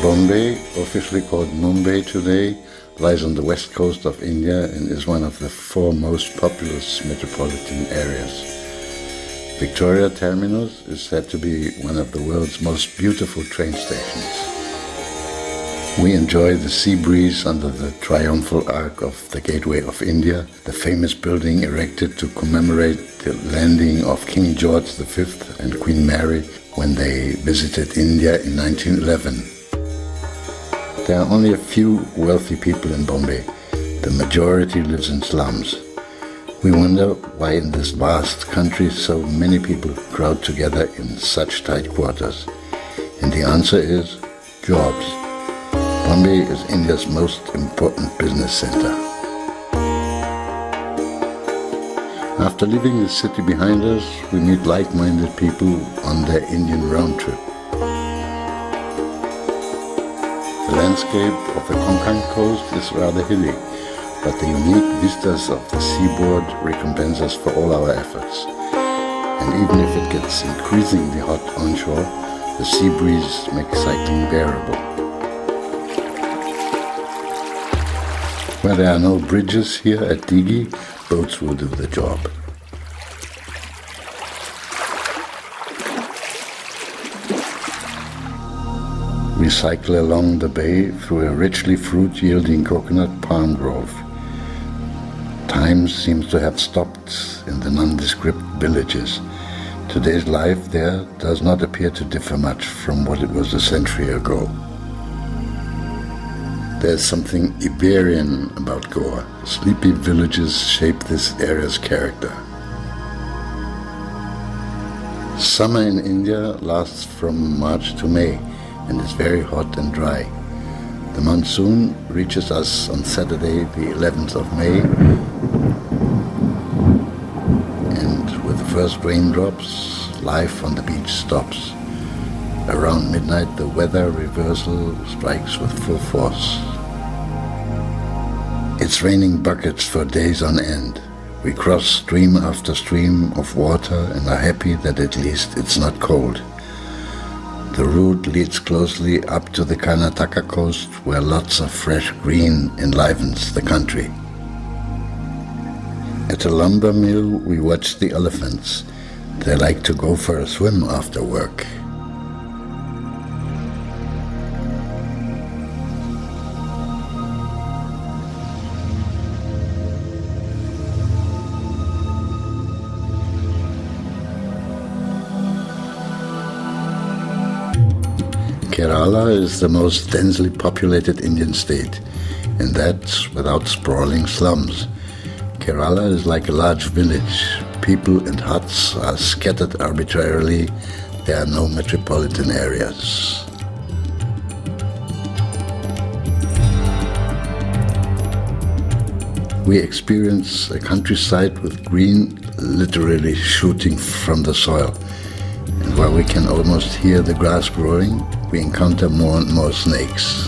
Bombay, officially called Mumbay today, lies on the west coast of India and is one of the four most populous metropolitan areas. Victoria Terminus is said to be one of the world's most beautiful train stations. We enjoy the sea breeze under the triumphal arch of the Gateway of India, the famous building erected to commemorate the landing of King George V and Queen Mary when they visited India in 1911. There are only a few wealthy people in Bombay. The majority lives in slums. We wonder why in this vast country so many people crowd together in such tight quarters. And the answer is jobs. Bombay is India's most important business center. After leaving the city behind us, we meet like-minded people on their Indian round trip. The landscape of the Konkan coast is rather hilly, but the unique vistas of the seaboard recompense us for all our efforts. And even if it gets increasingly hot onshore, the sea breeze makes cycling bearable. Where there are no bridges here at Digi, boats will do the job. We cycle along the bay through a richly fruit-yielding coconut palm grove. Time seems to have stopped in the nondescript villages. Today's life there does not appear to differ much from what it was a century ago. There's something Iberian about Goa. Sleepy villages shape this area's character. Summer in India lasts from March to May and is very hot and dry. The monsoon reaches us on Saturday, the 11th of May, and with the first raindrops, life on the beach stops. Around midnight, the weather reversal strikes with full force. It's raining buckets for days on end. We cross stream after stream of water and are happy that at least it's not cold. The route leads closely up to the Karnataka coast, where lots of fresh green enlivens the country. At a lumber mill, we watch the elephants. They like to go for a swim after work. Kerala is the most densely populated Indian state, and that's without sprawling slums. Kerala is like a large village. People and huts are scattered arbitrarily. There are no metropolitan areas. We experience a countryside with green literally shooting from the soil. And while we can almost hear the grass growing, we encounter more and more snakes.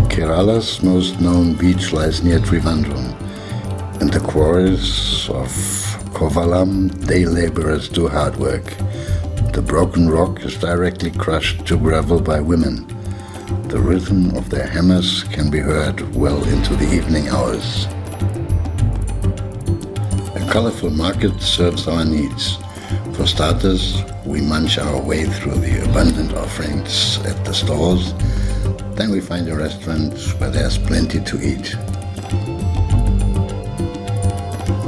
Kerala's most known beach lies near Trivandrum. In the quarries of Kovalam, day laborers do hard work. The broken rock is directly crushed to gravel by women. The rhythm of their hammers can be heard well into the evening hours. A colorful market serves our needs. For starters, we munch our way through the abundant offerings at the stalls. Then we find a restaurant where there's plenty to eat.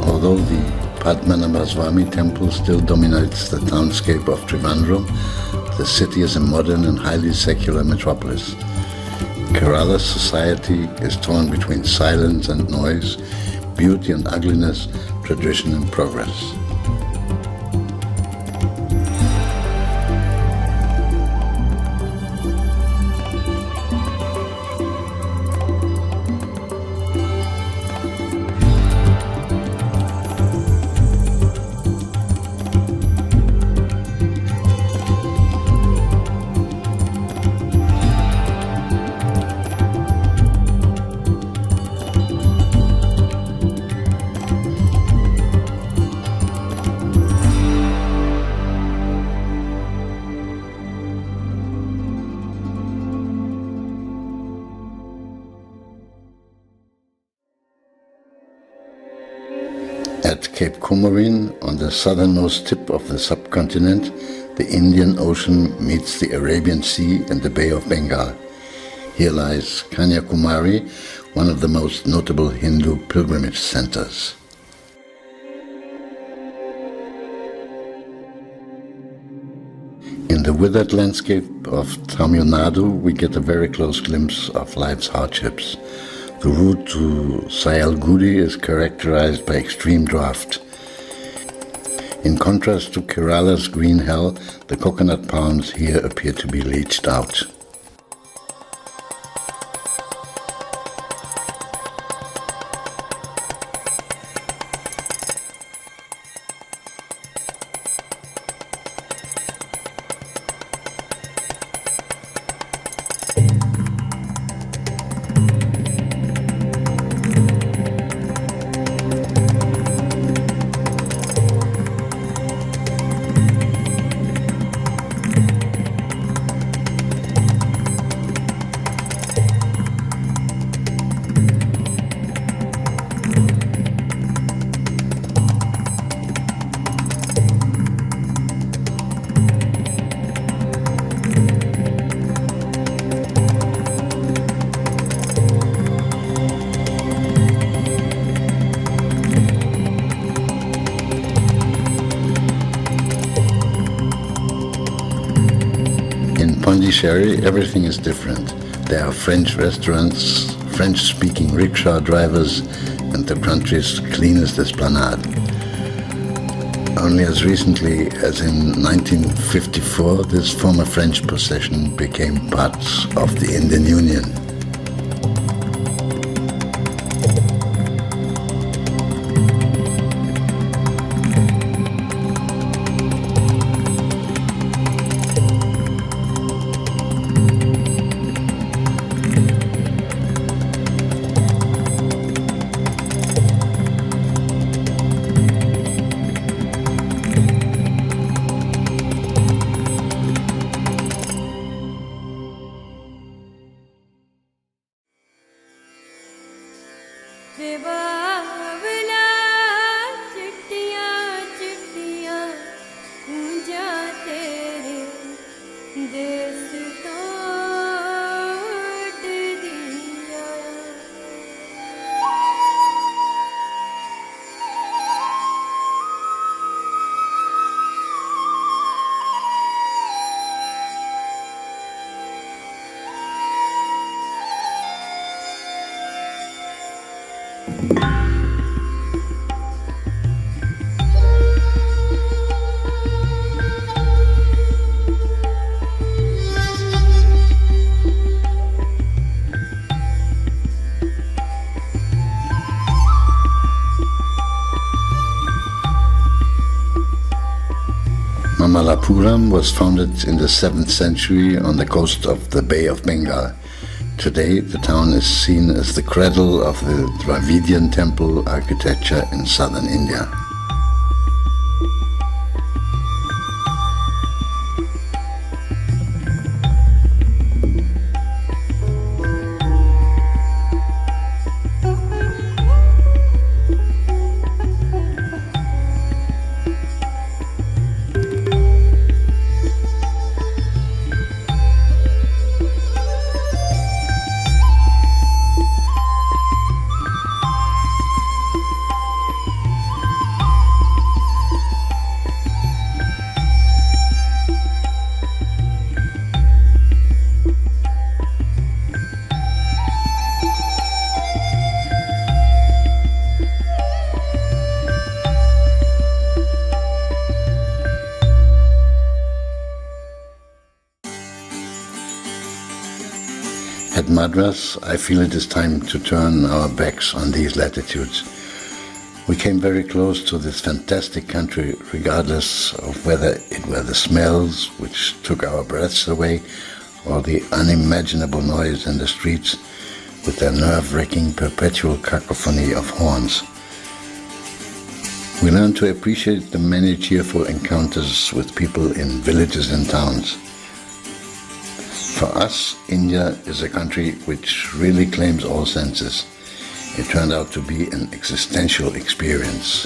Although the Padmanabhaswamy temple still dominates the townscape of Trivandrum, the city is a modern and highly secular metropolis. Kerala's society is torn between silence and noise, beauty and ugliness, tradition and progress. At Cape Comorin, on the southernmost tip of the subcontinent, the Indian Ocean meets the Arabian Sea and the Bay of Bengal. Here lies Kanyakumari, one of the most notable Hindu pilgrimage centers. In the withered landscape of Tamil Nadu, we get a very close glimpse of life's hardships. The route to Sayalgudi is characterized by extreme drought. In contrast to Kerala's green hell, the coconut palms here appear to be leached out. In Pondicherry, everything is different. There are French restaurants, French-speaking rickshaw drivers, and the country's cleanest esplanade. Only as recently as in 1954, this former French possession became part of the Indian Union. Mamallapuram was founded in the 7th century on the coast of the Bay of Bengal. Today, the town is seen as the cradle of the Dravidian temple architecture in southern India. At Madras, I feel it is time to turn our backs on these latitudes. We came very close to this fantastic country, regardless of whether it were the smells which took our breaths away, or the unimaginable noise in the streets with their nerve-wracking perpetual cacophony of horns. We learned to appreciate the many cheerful encounters with people in villages and towns. For us, India is a country which really claims all senses. It turned out to be an existential experience.